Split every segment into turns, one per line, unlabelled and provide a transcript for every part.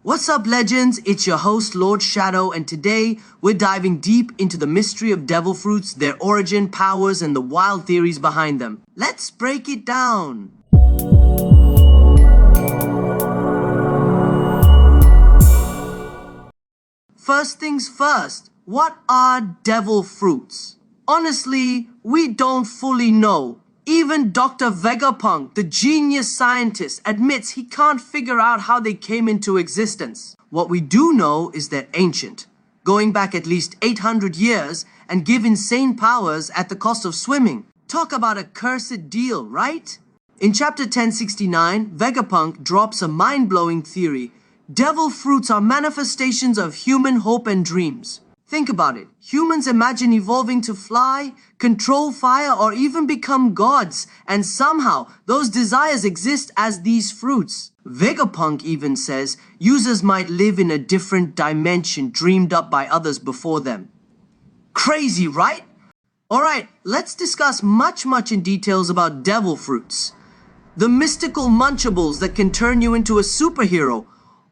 What's up, legends? It's your host, Lord Shadow, and today we're diving deep into the mystery of devil fruits, their origin, powers, and the wild theories behind them. Let's break it down. First things first, what are devil fruits? Honestly, we don't fully know. Even Dr. Vegapunk, the genius scientist, admits he can't figure out how they came into existence. What we do know is they're ancient, going back at least 800 years and give insane powers at the cost of swimming. Talk about a cursed deal, right? In chapter 1069, Vegapunk drops a mind-blowing theory. Devil fruits are manifestations of human hope and dreams. Think about it. Humans imagine evolving to fly, control fire, or even become gods, and somehow those desires exist as these fruits. Vegapunk even says users might live in a different dimension dreamed up by others before them. Crazy, right? Alright, let's discuss much in details about devil fruits. The mystical munchables that can turn you into a superhero,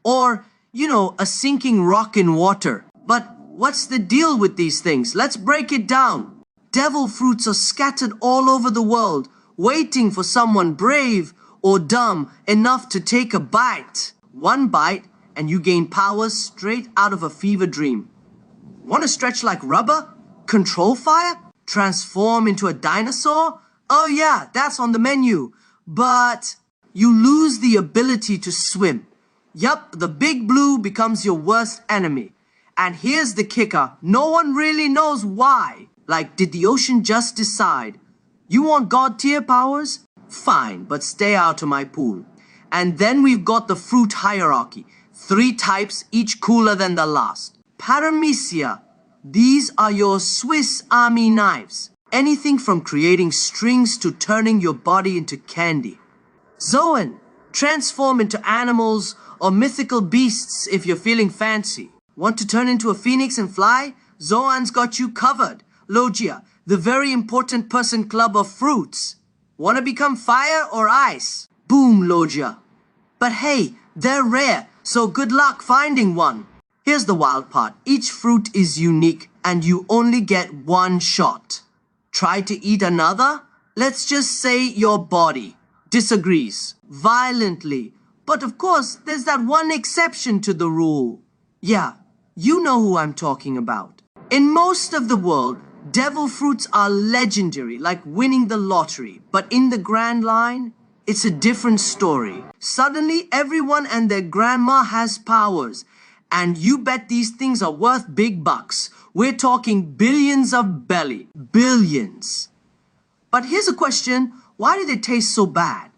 or, a sinking rock in water. But what's the deal with these things? Let's break it down. Devil fruits are scattered all over the world, waiting for someone brave or dumb enough to take a bite. One bite, and you gain powers straight out of a fever dream. Want to stretch like rubber? Control fire? Transform into a dinosaur? Oh yeah, that's on the menu. But you lose the ability to swim. Yup, the big blue becomes your worst enemy. And here's the kicker, no one really knows why. Like, did the ocean just decide? You want God tier powers? Fine, but stay out of my pool. And then we've got the fruit hierarchy. 3 types, each cooler than the last. Paramecia. These are your Swiss Army knives. Anything from creating strings to turning your body into candy. Zoan. Transform into animals or mythical beasts if you're feeling fancy. Want to turn into a phoenix and fly? Zoan's got you covered. Logia, the very important person club of fruits. Want to become fire or ice? Boom, Logia. But hey, they're rare, so good luck finding one. Here's the wild part. Each fruit is unique and you only get one shot. Try to eat another? Let's just say your body disagrees violently. But of course, there's that one exception to the rule. Yeah, you know who I'm talking about. In most of the world, devil fruits are legendary, like winning the lottery. But in the Grand Line, it's a different story. Suddenly, everyone and their grandma has powers. And you bet these things are worth big bucks. We're talking billions of belly. Billions. But here's a question. Why do they taste so bad?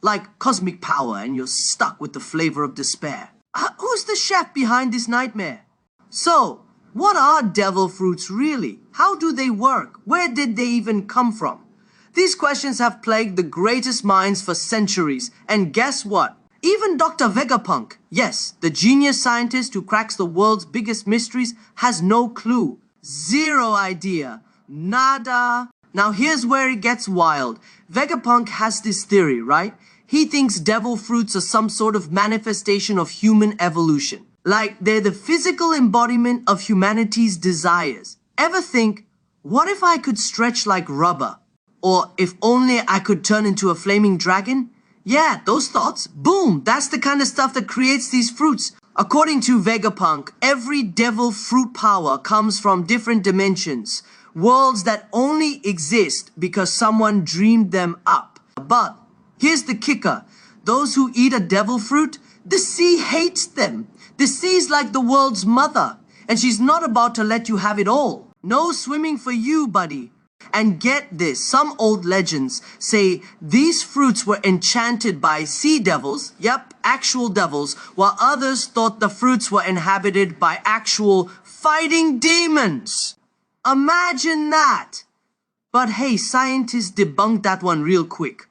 Like cosmic power and you're stuck with the flavor of despair. Who's the chef behind this nightmare? So, what are devil fruits really? How do they work? Where did they even come from? These questions have plagued the greatest minds for centuries. And guess what? Even Dr. Vegapunk, yes, the genius scientist who cracks the world's biggest mysteries, has no clue. Zero idea. Nada. Now here's where it gets wild. Vegapunk has this theory, right? He thinks devil fruits are some sort of manifestation of human evolution. Like they're the physical embodiment of humanity's desires. Ever think, what if I could stretch like rubber? Or if only I could turn into a flaming dragon? Yeah, those thoughts. Boom! That's the kind of stuff that creates these fruits. According to Vegapunk, every devil fruit power comes from different dimensions. Worlds that only exist because someone dreamed them up. But here's the kicker. Those who eat a devil fruit, the sea hates them. The sea's like the world's mother, and she's not about to let you have it all. No swimming for you, buddy. And get this, some old legends say these fruits were enchanted by sea devils, yep, actual devils, while others thought the fruits were inhabited by actual fighting demons. Imagine that! But hey, scientists debunked that one real quick.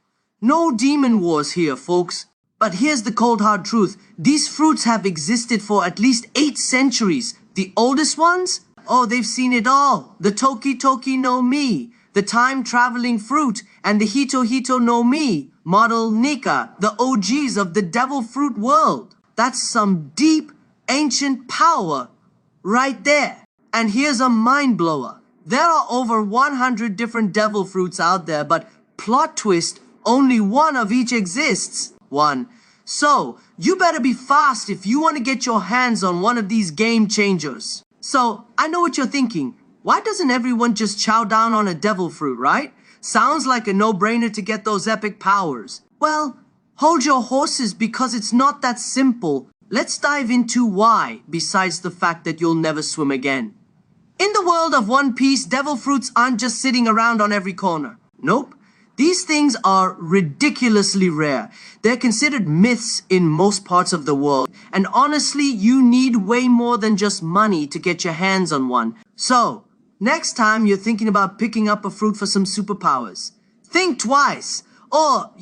No demon wars here, folks. But here's the cold hard truth. These fruits have existed for at least 8 centuries. The oldest ones? Oh, they've seen it all. The Toki Toki no Mi, the time-traveling fruit, and the Hito Hito no Mi, model Nika, the OGs of the devil fruit world. That's some deep, ancient power right there. And here's a mind blower. There are over 100 different devil fruits out there, but plot twist, only one of each exists. One. So, you better be fast if you want to get your hands on one of these game changers. So, I know what you're thinking. Why doesn't everyone just chow down on a devil fruit, right? Sounds like a no-brainer to get those epic powers. Well, hold your horses because it's not that simple. Let's dive into why, besides the fact that you'll never swim again. In the world of One Piece, devil fruits aren't just sitting around on every corner. Nope. These things are ridiculously rare. They're considered myths in most parts of the world. And honestly, you need way more than just money to get your hands on one. So, next time you're thinking about picking up a fruit for some superpowers, think twice. Or,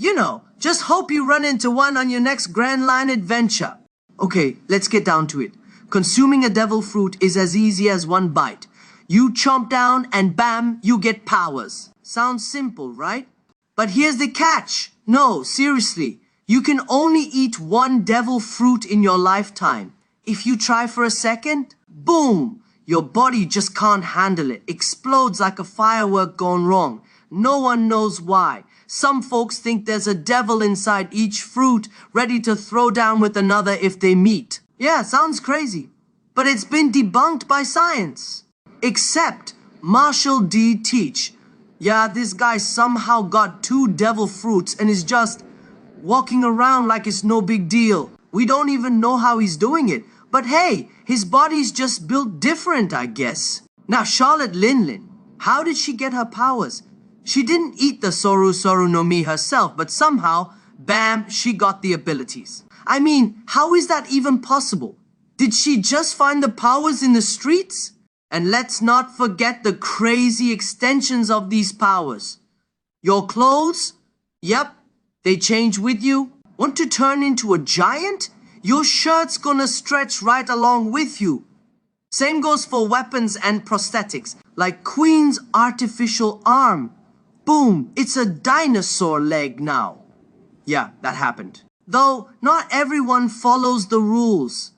just hope you run into one on your next Grand Line adventure. Okay, let's get down to it. Consuming a devil fruit is as easy as one bite. You chomp down and bam, you get powers. Sounds simple, right? But here's the catch. No, seriously. You can only eat one devil fruit in your lifetime. If you try for a second, boom! Your body just can't handle it. Explodes like a firework gone wrong. No one knows why. Some folks think there's a devil inside each fruit, ready to throw down with another if they meet. Yeah, sounds crazy. But it's been debunked by science. Except Marshall D. Teach. Yeah, this guy somehow got 2 devil fruits and is just walking around like it's no big deal. We don't even know how he's doing it. But hey, his body's just built different, I guess. Now, Charlotte Linlin, how did she get her powers? She didn't eat the Soru Soru no Mi herself, but somehow, bam, she got the abilities. I mean, how is that even possible? Did she just find the powers in the streets? And let's not forget the crazy extensions of these powers. Your clothes? Yep, they change with you. Want to turn into a giant? Your shirt's gonna stretch right along with you. Same goes for weapons and prosthetics, like Queen's artificial arm. Boom, it's a dinosaur leg now. Yeah, that happened. Though, not everyone follows the rules.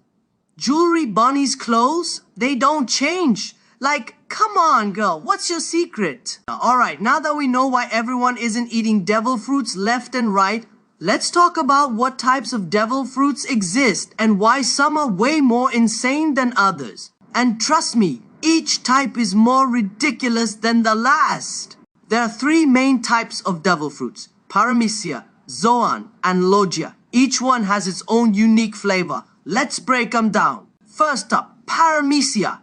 Jewelry Bonnie's clothes, they don't change. Like, come on girl, what's your secret? Alright, now that we know why everyone isn't eating devil fruits left and right, let's talk about what types of devil fruits exist and why some are way more insane than others. And trust me, each type is more ridiculous than the last. There are 3 main types of devil fruits: Paramecia, Zoan, and Logia. Each one has its own unique flavor. Let's break them down. First up, Paramecia.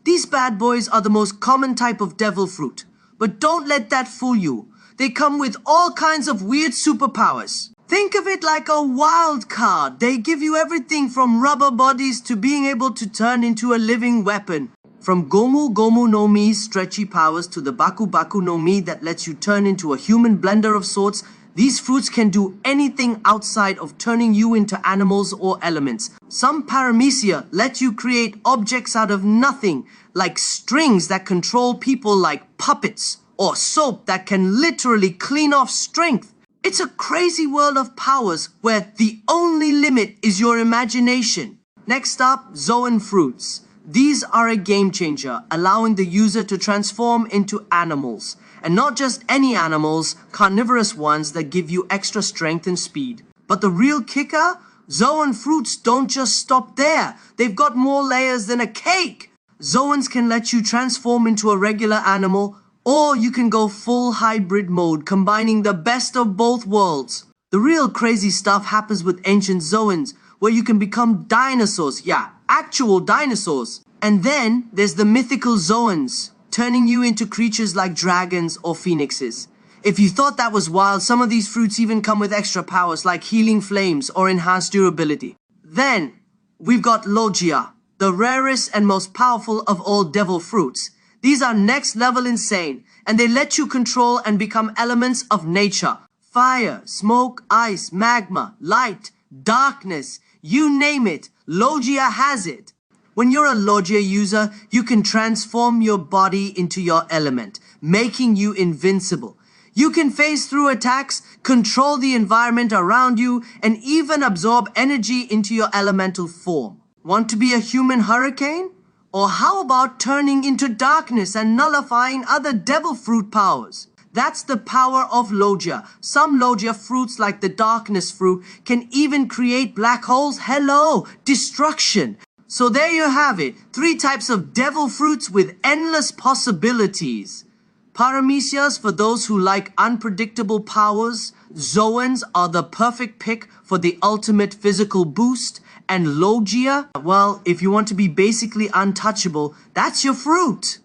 These bad boys are the most common type of devil fruit. But don't let that fool you. They come with all kinds of weird superpowers. Think of it like a wild card. They give you everything from rubber bodies to being able to turn into a living weapon. From Gomu Gomu no Mi's stretchy powers to the Baku Baku no Mi that lets you turn into a human blender of sorts, these fruits can do anything outside of turning you into animals or elements. Some Paramecia let you create objects out of nothing, like strings that control people like puppets, or soap that can literally clean off strength. It's a crazy world of powers where the only limit is your imagination. Next up, Zoan fruits. These are a game changer, allowing the user to transform into animals. And not just any animals, carnivorous ones that give you extra strength and speed. But the real kicker? Zoan fruits don't just stop there. They've got more layers than a cake. Zoans can let you transform into a regular animal, or you can go full hybrid mode, combining the best of both worlds. The real crazy stuff happens with ancient Zoans, where you can become dinosaurs. Yeah, actual dinosaurs. And then there's the mythical Zoans, turning you into creatures like dragons or phoenixes. If you thought that was wild, some of these fruits even come with extra powers like healing flames or enhanced durability. Then, we've got Logia, the rarest and most powerful of all devil fruits. These are next level insane, and they let you control and become elements of nature. Fire, smoke, ice, magma, light, darkness, you name it, Logia has it. When you're a Logia user, you can transform your body into your element, making you invincible. You can phase through attacks, control the environment around you, and even absorb energy into your elemental form. Want to be a human hurricane? Or how about turning into darkness and nullifying other devil fruit powers? That's the power of Logia. Some Logia fruits like the darkness fruit can even create black holes. Hello, destruction. So there you have it. 3 types of devil fruits with endless possibilities. Paramecias for those who like unpredictable powers. Zoans are the perfect pick for the ultimate physical boost. And Logia, well, if you want to be basically untouchable, that's your fruit.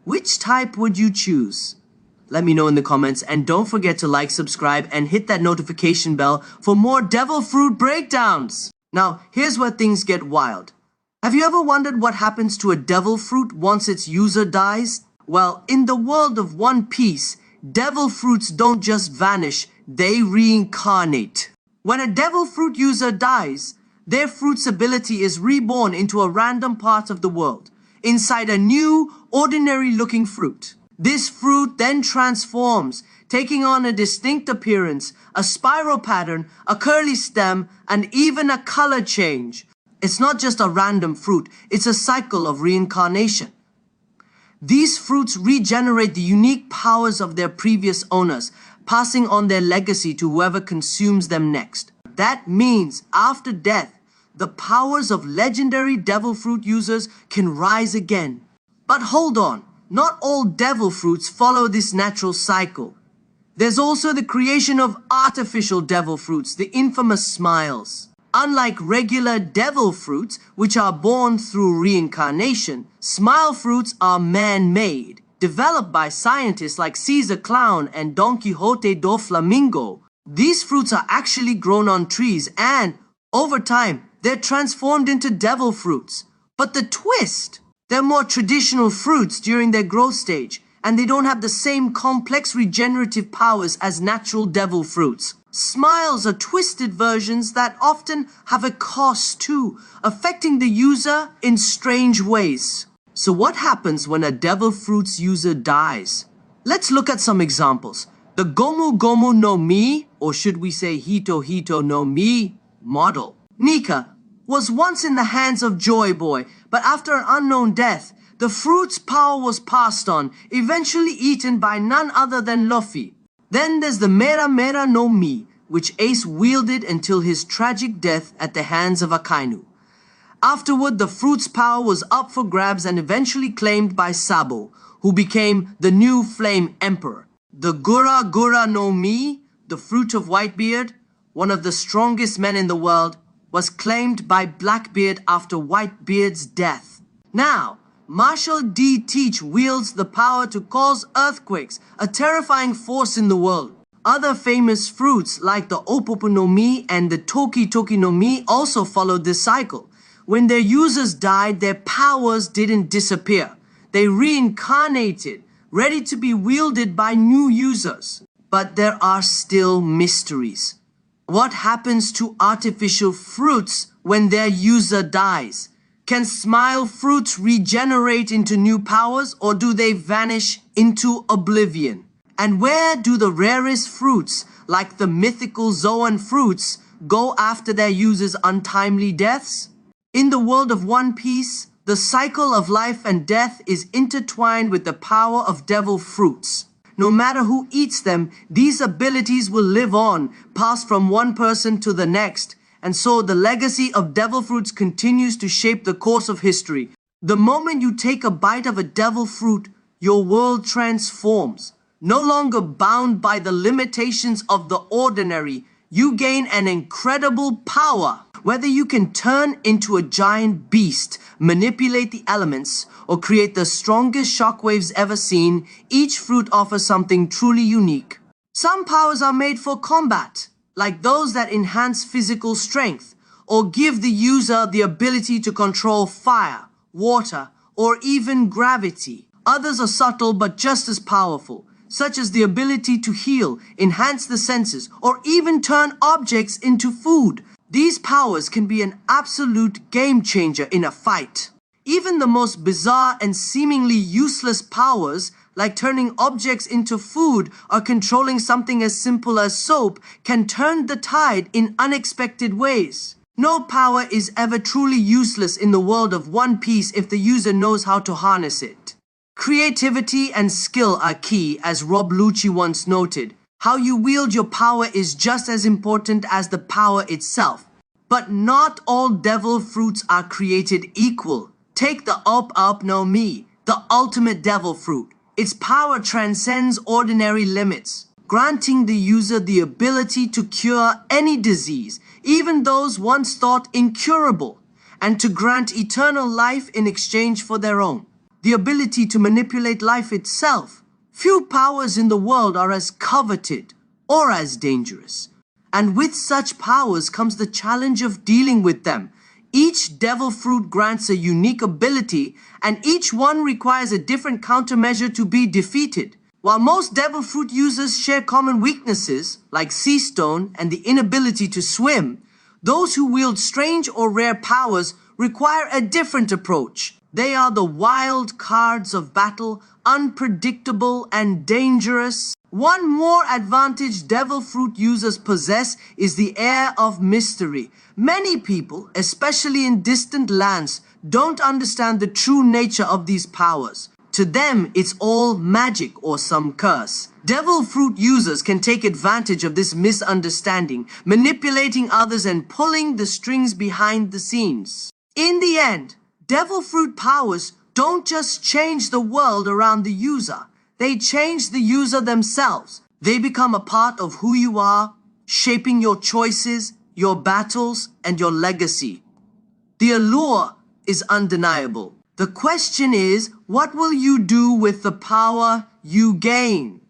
Which type would you choose? Let me know in the comments, and don't forget to like, subscribe, and hit that notification bell for more devil fruit breakdowns. Now, here's where things get wild. Have you ever wondered what happens to a devil fruit once its user dies? Well, in the world of One Piece, devil fruits don't just vanish, they reincarnate. When a devil fruit user dies, their fruit's ability is reborn into a random part of the world, inside a new, ordinary-looking fruit. This fruit then transforms, taking on a distinct appearance, a spiral pattern, a curly stem, and even a color change. It's not just a random fruit, it's a cycle of reincarnation. These fruits regenerate the unique powers of their previous owners, passing on their legacy to whoever consumes them next. That means, after death, the powers of legendary devil fruit users can rise again. But hold on. Not all devil fruits follow this natural cycle. There's also the creation of artificial devil fruits, the infamous smiles. Unlike regular devil fruits, which are born through reincarnation, smile fruits are man-made, developed by scientists like Caesar Clown and Don Quixote do Flamingo. These fruits are actually grown on trees and, over time, they're transformed into devil fruits. But the twist! They're more traditional fruits during their growth stage, and they don't have the same complex regenerative powers as natural devil fruits. Smiles are twisted versions that often have a cost too, affecting the user in strange ways. So what happens when a devil fruit's user dies? Let's look at some examples. The Gomu Gomu no Mi, or should we say Hito Hito no Mi model. Nika was once in the hands of Joy Boy, but after an unknown death, the fruit's power was passed on, eventually eaten by none other than Luffy. Then there's the Mera Mera no Mi, which Ace wielded until his tragic death at the hands of Akainu. Afterward, the fruit's power was up for grabs and eventually claimed by Sabo, who became the new Flame Emperor. The Gura Gura no Mi, the fruit of Whitebeard, one of the strongest men in the world, was claimed by Blackbeard after Whitebeard's death. Now, Marshall D. Teach wields the power to cause earthquakes, a terrifying force in the world. Other famous fruits like the Opopo no Mi and the Toki Toki no Mi also followed this cycle. When their users died, their powers didn't disappear. They reincarnated, ready to be wielded by new users. But there are still mysteries. What happens to artificial fruits when their user dies? Can smile fruits regenerate into new powers, or do they vanish into oblivion? And where do the rarest fruits, like the mythical Zoan fruits, go after their users' untimely deaths? In the world of One Piece, the cycle of life and death is intertwined with the power of devil fruits. No matter who eats them, these abilities will live on, pass from one person to the next. And so the legacy of devil fruits continues to shape the course of history. The moment you take a bite of a devil fruit, your world transforms. No longer bound by the limitations of the ordinary, you gain an incredible power. Whether you can turn into a giant beast, manipulate the elements, or create the strongest shockwaves ever seen, each fruit offers something truly unique. Some powers are made for combat, like those that enhance physical strength, or give the user the ability to control fire, water, or even gravity. Others are subtle but just as powerful, such as the ability to heal, enhance the senses, or even turn objects into food. These powers can be an absolute game changer in a fight. Even the most bizarre and seemingly useless powers, like turning objects into food or controlling something as simple as soap, can turn the tide in unexpected ways. No power is ever truly useless in the world of One Piece if the user knows how to harness it. Creativity and skill are key, as Rob Lucci once noted. How you wield your power is just as important as the power itself. But not all devil fruits are created equal. Take the Up no Mi, the ultimate devil fruit. Its power transcends ordinary limits, granting the user the ability to cure any disease, even those once thought incurable, and to grant eternal life in exchange for their own. The ability to manipulate life itself. Few powers in the world are as coveted or as dangerous. And with such powers comes the challenge of dealing with them. Each devil fruit grants a unique ability, and each one requires a different countermeasure to be defeated. While most devil fruit users share common weaknesses, like sea stone and the inability to swim, those who wield strange or rare powers require a different approach. They are the wild cards of battle, unpredictable and dangerous. One more advantage devil fruit users possess is the air of mystery. Many people, especially in distant lands, don't understand the true nature of these powers. To them, it's all magic or some curse. Devil fruit users can take advantage of this misunderstanding, manipulating others and pulling the strings behind the scenes. In the end, devil fruit powers don't just change the world around the user. They change the user themselves. They become a part of who you are, shaping your choices, your battles, and your legacy. The allure is undeniable. The question is, what will you do with the power you gain?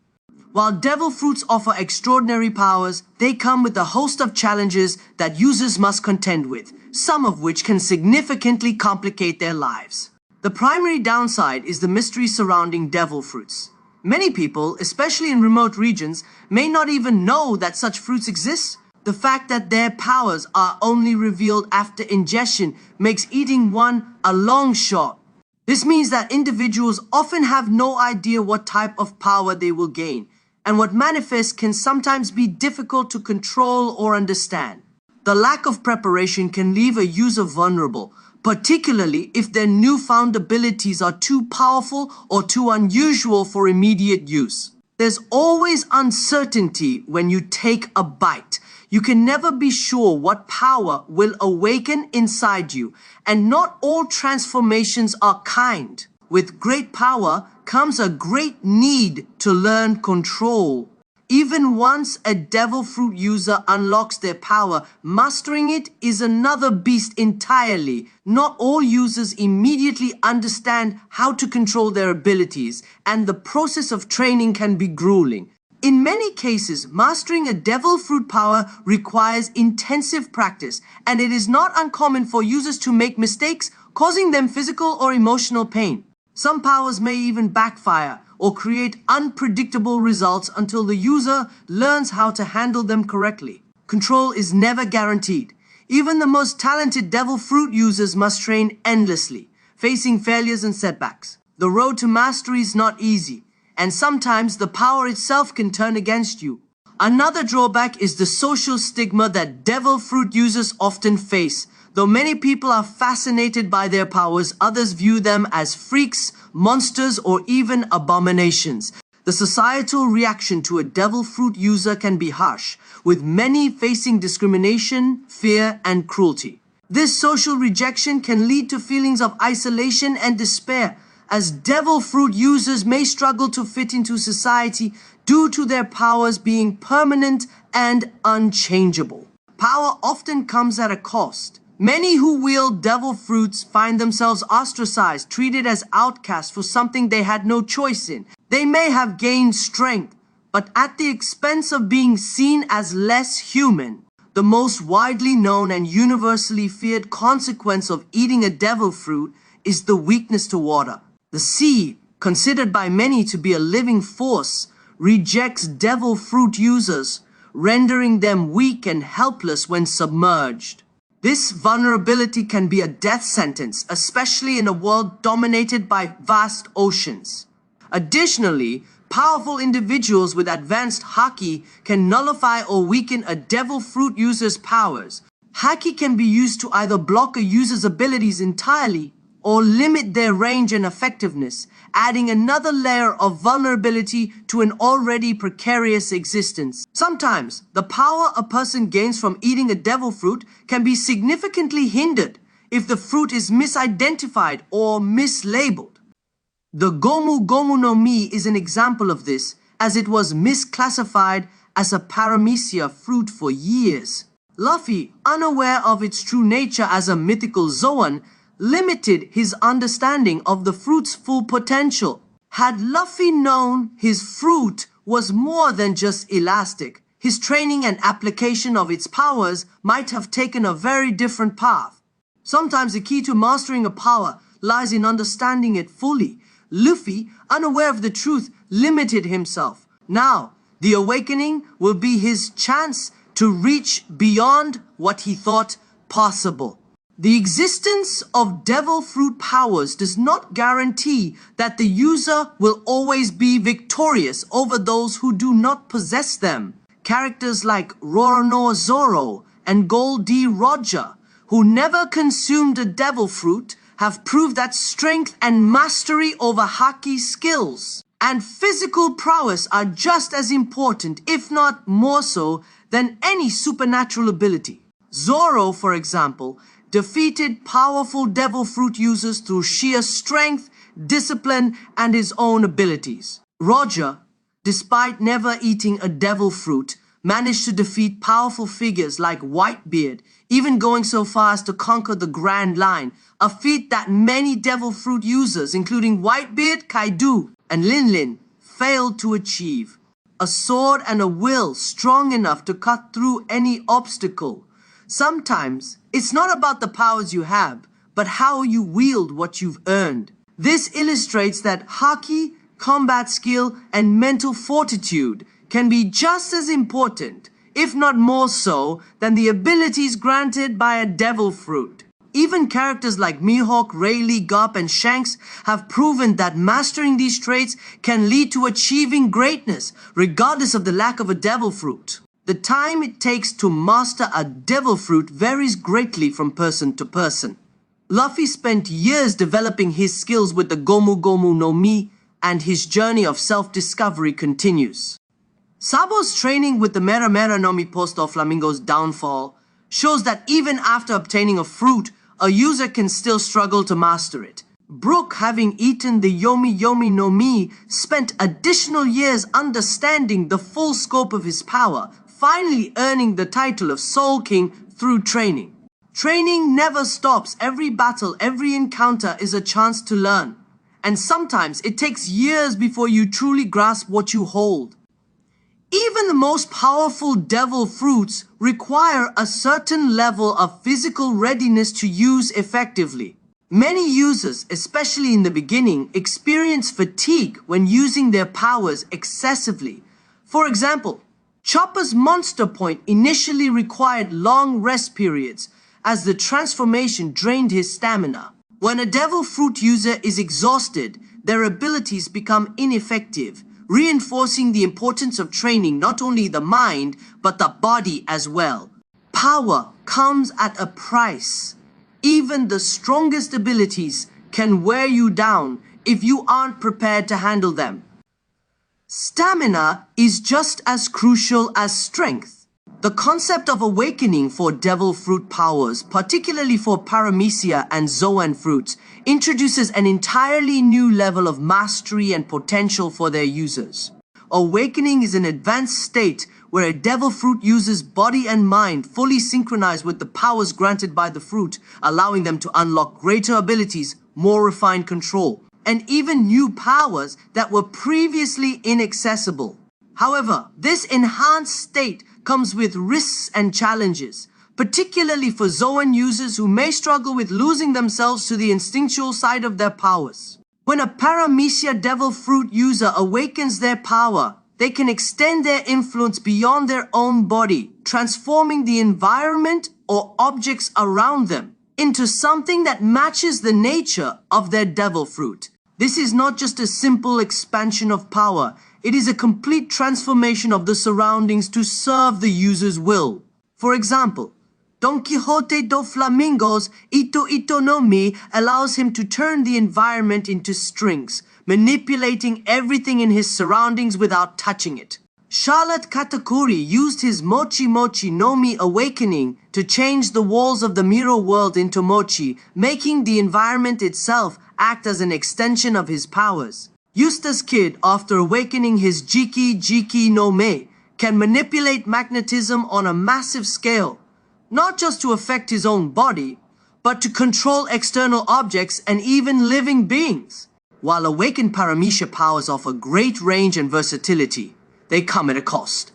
While devil fruits offer extraordinary powers, they come with a host of challenges that users must contend with, some of which can significantly complicate their lives. The primary downside is the mystery surrounding devil fruits. Many people, especially in remote regions, may not even know that such fruits exist. The fact that their powers are only revealed after ingestion makes eating one a long shot. This means that individuals often have no idea what type of power they will gain, and what manifests can sometimes be difficult to control or understand. The lack of preparation can leave a user vulnerable, particularly if their newfound abilities are too powerful or too unusual for immediate use. There's always uncertainty when you take a bite. You can never be sure what power will awaken inside you, and not all transformations are kind. With great power comes a great need to learn control. Even once a devil fruit user unlocks their power, mastering it is another beast entirely. Not all users immediately understand how to control their abilities, and the process of training can be grueling. In many cases, mastering a devil fruit power requires intensive practice, and it is not uncommon for users to make mistakes, causing them physical or emotional pain. Some powers may even backfire or create unpredictable results until the user learns how to handle them correctly. Control is never guaranteed. Even the most talented devil fruit users must train endlessly, facing failures and setbacks. The road to mastery is not easy, and sometimes the power itself can turn against you. Another drawback is the social stigma that devil fruit users often face. Though many people are fascinated by their powers, others view them as freaks, monsters, or even abominations. The societal reaction to a devil fruit user can be harsh, with many facing discrimination, fear, and cruelty. This social rejection can lead to feelings of isolation and despair, as devil fruit users may struggle to fit into society due to their powers being permanent and unchangeable. Power often comes at a cost. Many who wield devil fruits find themselves ostracized, treated as outcasts for something they had no choice in. They may have gained strength, but at the expense of being seen as less human. The most widely known and universally feared consequence of eating a devil fruit is the weakness to water. The sea, considered by many to be a living force, rejects devil fruit users, rendering them weak and helpless when submerged. This vulnerability can be a death sentence, especially in a world dominated by vast oceans. Additionally, powerful individuals with advanced haki can nullify or weaken a devil fruit user's powers. Haki can be used to either block a user's abilities entirely or limit their range and effectiveness, adding another layer of vulnerability to an already precarious existence. Sometimes, the power a person gains from eating a devil fruit can be significantly hindered if the fruit is misidentified or mislabeled. The Gomu Gomu no Mi is an example of this, as it was misclassified as a paramecia fruit for years. Luffy, unaware of its true nature as a mythical Zoan, limited his understanding of the fruit's full potential. Had Luffy known his fruit was more than just elastic, his training and application of its powers might have taken a very different path. Sometimes the key to mastering a power lies in understanding it fully. Luffy, unaware of the truth, limited himself. Now, the awakening will be his chance to reach beyond what he thought possible. The existence of devil fruit powers does not guarantee that the user will always be victorious over those who do not possess them. Characters like Roronoa Zoro and Gold D. Roger, who never consumed a devil fruit, have proved that strength and mastery over haki skills and physical prowess are just as important, if not more so, than any supernatural ability. Zoro, for example, defeated powerful devil fruit users through sheer strength, discipline, and his own abilities. Roger, despite never eating a devil fruit, managed to defeat powerful figures like Whitebeard, even going so far as to conquer the Grand Line, a feat that many devil fruit users, including Whitebeard, Kaido, and Lin, failed to achieve. A sword and a will strong enough to cut through any obstacle. Sometimes, it's not about the powers you have, but how you wield what you've earned. This illustrates that haki, combat skill, and mental fortitude can be just as important, if not more so, than the abilities granted by a devil fruit. Even characters like Mihawk, Rayleigh, Garp, and Shanks have proven that mastering these traits can lead to achieving greatness, regardless of the lack of a devil fruit. The time it takes to master a devil fruit varies greatly from person to person. Luffy spent years developing his skills with the Gomu Gomu no Mi, and his journey of self-discovery continues. Sabo's training with the Mera Mera no Mi post of Flamingo's downfall shows that even after obtaining a fruit, a user can still struggle to master it. Brook, having eaten the Yomi Yomi no Mi, spent additional years understanding the full scope of his power, finally earning the title of Soul King through training. Training never stops. Every battle, every encounter is a chance to learn. And sometimes it takes years before you truly grasp what you hold. Even the most powerful devil fruits require a certain level of physical readiness to use effectively. Many users, especially in the beginning, experience fatigue when using their powers excessively. For example, Chopper's Monster Point initially required long rest periods as the transformation drained his stamina. When a devil fruit user is exhausted, their abilities become ineffective, reinforcing the importance of training not only the mind, but the body as well. Power comes at a price. Even the strongest abilities can wear you down if you aren't prepared to handle them. Stamina is just as crucial as strength. The concept of awakening for devil fruit powers, particularly for paramecia and Zoan fruits, introduces an entirely new level of mastery and potential for their users. Awakening is an advanced state where a devil fruit user's body and mind fully synchronize with the powers granted by the fruit, allowing them to unlock greater abilities, more refined control, and even new powers that were previously inaccessible. However, this enhanced state comes with risks and challenges, particularly for Zoan users who may struggle with losing themselves to the instinctual side of their powers. When a paramecia devil fruit user awakens their power, they can extend their influence beyond their own body, transforming the environment or objects around them into something that matches the nature of their devil fruit. This is not just a simple expansion of power, it is a complete transformation of the surroundings to serve the user's will. For example, Don Quixote do Flamingo's Ito Ito no Mi allows him to turn the environment into strings, manipulating everything in his surroundings without touching it. Charlotte Katakuri used his Mochi Mochi no Mi awakening to change the walls of the mirror world into mochi, making the environment itself act as an extension of his powers. Eustace Kid, after awakening his Jiki Jiki no Me, can manipulate magnetism on a massive scale, not just to affect his own body, but to control external objects and even living beings. While awakened Paramecia powers offer great range and versatility, they come at a cost.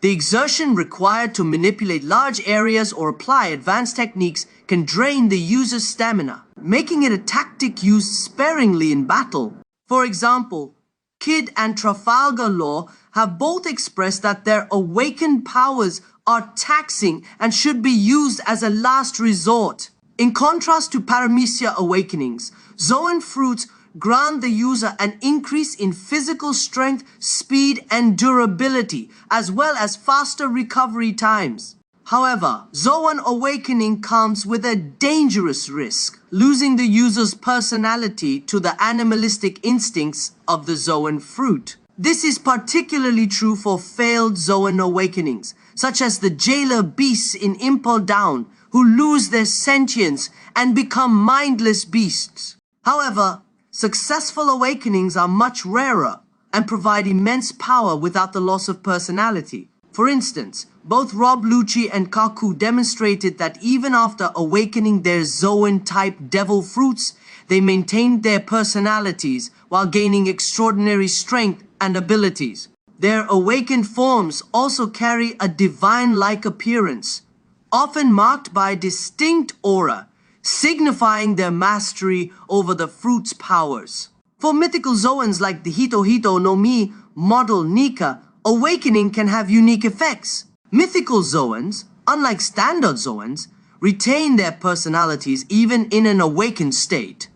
The exertion required to manipulate large areas or apply advanced techniques can drain the user's stamina, making it a tactic used sparingly in battle. For example, Kid and Trafalgar Law have both expressed that their awakened powers are taxing and should be used as a last resort. In contrast to Paramecia awakenings, Zoan fruits grant the user an increase in physical strength, speed, and durability, as well as faster recovery times. However, Zoan awakening comes with a dangerous risk, losing the user's personality to the animalistic instincts of the Zoan fruit. This is particularly true for failed Zoan awakenings, such as the jailer beasts in Impel Down, who lose their sentience and become mindless beasts. However, successful awakenings are much rarer and provide immense power without the loss of personality. For instance, both Rob Lucci and Kaku demonstrated that even after awakening their Zoan-type devil fruits, they maintained their personalities while gaining extraordinary strength and abilities. Their awakened forms also carry a divine-like appearance, often marked by a distinct aura, signifying their mastery over the fruit's powers. For mythical Zoans like the Hito Hito no Mi model Nika, awakening can have unique effects. Mythical Zoans, unlike standard Zoans, retain their personalities even in an awakened state.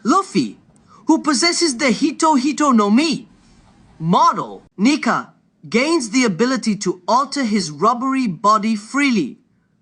Luffy, who possesses the Hito Hito no Mi model Nika, gains the ability to alter his rubbery body freely,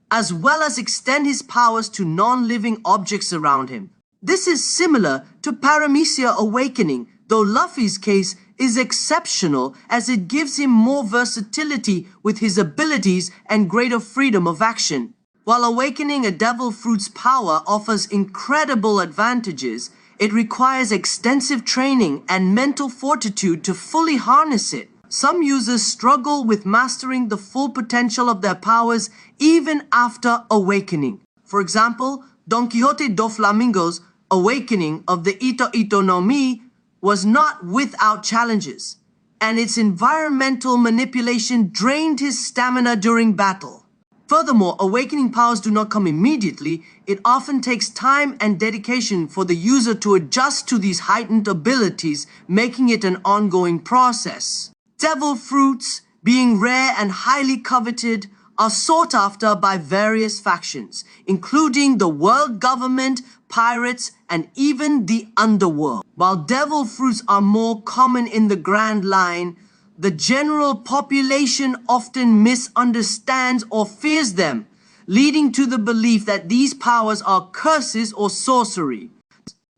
as well as extend his powers to non-living objects around him. This is similar to Paramecia awakening, though Luffy's case is exceptional as it gives him more versatility with his abilities and greater freedom of action. While awakening a devil fruit's power offers incredible advantages, it requires extensive training and mental fortitude to fully harness it. Some users struggle with mastering the full potential of their powers even after awakening. For example, Don Quixote do Flamingo's awakening of the Ito Ito no Mi was not without challenges, and its environmental manipulation drained his stamina during battle. Furthermore, awakening powers do not come immediately. It often takes time and dedication for the user to adjust to these heightened abilities, making it an ongoing process. Devil fruits, being rare and highly coveted, are sought after by various factions, including the world government, pirates, and even the underworld. While devil fruits are more common in the Grand Line, the general population often misunderstands or fears them, leading to the belief that these powers are curses or sorcery.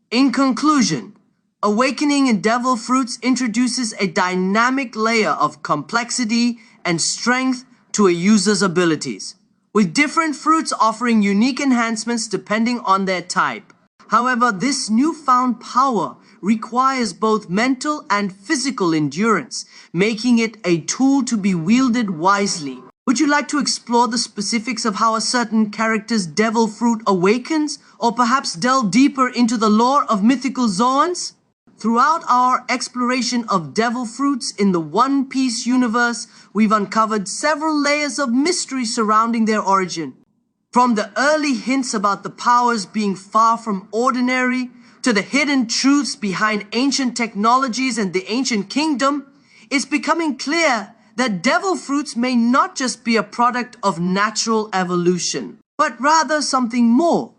In conclusion, awakening in devil fruits introduces a dynamic layer of complexity and strength to a user's abilities, with different fruits offering unique enhancements depending on their type. However, this newfound power requires both mental and physical endurance, making it a tool to be wielded wisely. Would you like to explore the specifics of how a certain character's devil fruit awakens, or perhaps delve deeper into the lore of mythical Zoans? Throughout our exploration of devil fruits in the One Piece universe, we've uncovered several layers of mystery surrounding their origin. From the early hints about the powers being far from ordinary, to the hidden truths behind ancient technologies and the ancient kingdom, it's becoming clear that devil fruits may not just be a product of natural evolution, but rather something more,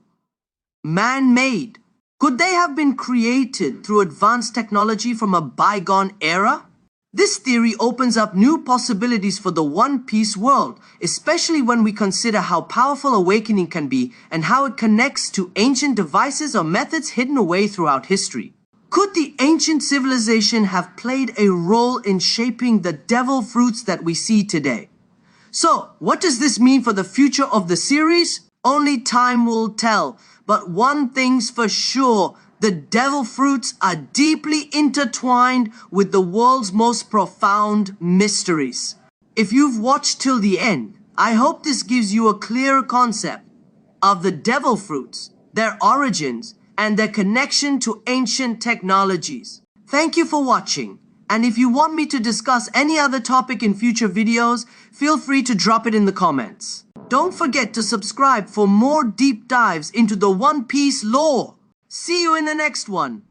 man-made. Could they have been created through advanced technology from a bygone era? This theory opens up new possibilities for the One Piece world, especially when we consider how powerful awakening can be and how it connects to ancient devices or methods hidden away throughout history. Could the ancient civilization have played a role in shaping the devil fruits that we see today? So, what does this mean for the future of the series? Only time will tell, but one thing's for sure, the devil fruits are deeply intertwined with the world's most profound mysteries. If you've watched till the end, I hope this gives you a clearer concept of the devil fruits, their origins, and their connection to ancient technologies. Thank you for watching, and if you want me to discuss any other topic in future videos, feel free to drop it in the comments. Don't forget to subscribe for more deep dives into the One Piece lore. See you in the next one.